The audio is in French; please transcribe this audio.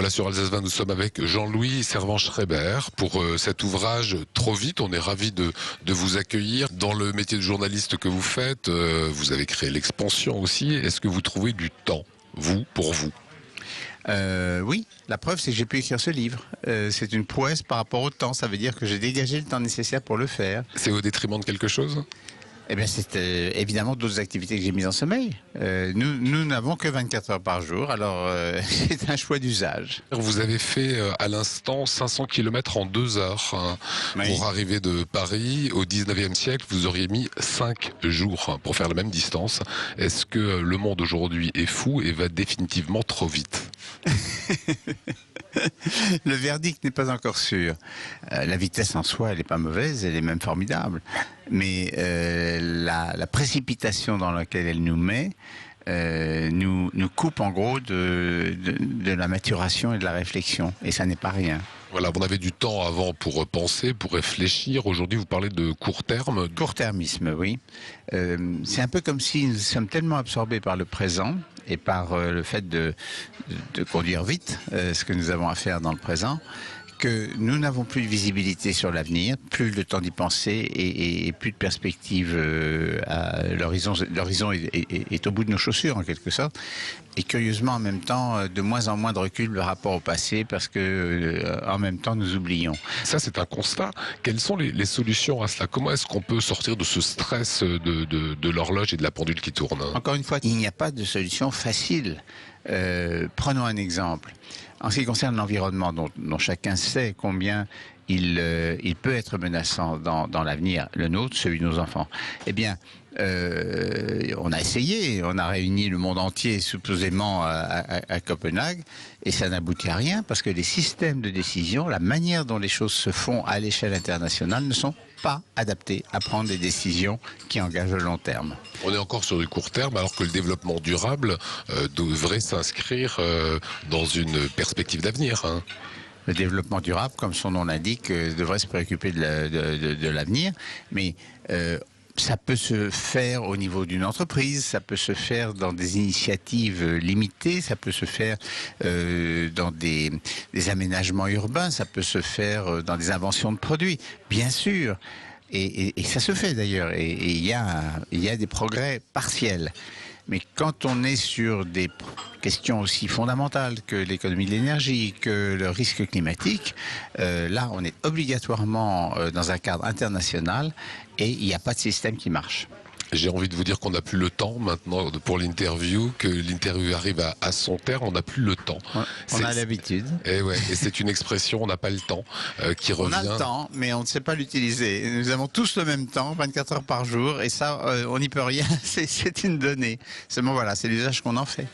Voilà, sur Alsace 20, nous sommes avec Jean-Louis Servan-Schreiber pour cet ouvrage Trop vite. On est ravis de vous accueillir. Dans le métier de journaliste que vous faites, vous avez créé l'Expansion aussi. Est-ce que vous trouvez du temps, vous, pour vous? Oui, la preuve c'est que j'ai pu écrire ce livre. C'est une prouesse par rapport au temps, ça veut dire que j'ai dégagé le temps nécessaire pour le faire. C'est au détriment de quelque chose? Eh bien, c'est évidemment d'autres activités que j'ai mises en sommeil. Nous n'avons que 24 heures par jour, alors c'est un choix d'usage. Vous avez fait à l'instant 500 km en 2 heures. Oui. Pour arriver de Paris au 19e siècle, vous auriez mis 5 jours pour faire la même distance. Est-ce que le monde aujourd'hui est fou et va définitivement trop vite? Le verdict n'est pas encore sûr. La vitesse en soi, elle n'est pas mauvaise, elle est même formidable. Mais la précipitation dans laquelle elle nous met nous coupe en gros de la maturation et de la réflexion. Et ça n'est pas rien. Voilà, on avait du temps avant pour penser, pour réfléchir. Aujourd'hui, vous parlez de court terme. Court-termisme, oui. C'est un peu comme si nous sommes tellement absorbés par le présent et par le fait de conduire vite, ce que nous avons à faire dans le présent, que nous n'avons plus de visibilité sur l'avenir, plus le temps d'y penser et plus de perspective à l'horizon. L'horizon est au bout de nos chaussures en quelque sorte. Et curieusement en même temps, de moins en moins de recul par rapport au passé parce que en même temps nous oublions. Ça, c'est un constat. Quelles sont les solutions à cela? Comment est-ce qu'on peut sortir de ce stress de l'horloge et de la pendule qui tourne? Encore une fois, il n'y a pas de solution facile. Prenons un exemple. En ce qui concerne l'environnement, dont chacun sait combien il peut être menaçant dans l'avenir, le nôtre, celui de nos enfants, eh bien, on a essayé, on a réuni le monde entier supposément à Copenhague, et ça n'aboutit à rien parce que les systèmes de décision, la manière dont les choses se font à l'échelle internationale ne sont pas adaptés à prendre des décisions qui engagent le long terme. On est encore sur du court terme alors que le développement durable devrait s'inscrire dans une perspective d'avenir. Le développement durable, comme son nom l'indique, devrait se préoccuper de l'avenir, mais ça peut se faire au niveau d'une entreprise, ça peut se faire dans des initiatives limitées, ça peut se faire dans des aménagements urbains, ça peut se faire dans des inventions de produits, bien sûr. Et ça se fait d'ailleurs, et il y a des progrès partiels. Mais quand on est sur des questions aussi fondamentales que l'économie de l'énergie, que le risque climatique, là on est obligatoirement dans un cadre international et il n'y a pas de système qui marche. J'ai envie de vous dire qu'on n'a plus le temps maintenant pour l'interview, que l'interview arrive à son terme, on n'a plus le temps. On a l'habitude. Et c'est une expression, on n'a pas le temps, qui revient. On a le temps, mais on ne sait pas l'utiliser. Nous avons tous le même temps, 24 heures par jour, et ça, on n'y peut rien, c'est une donnée. Seulement voilà, c'est l'usage qu'on en fait.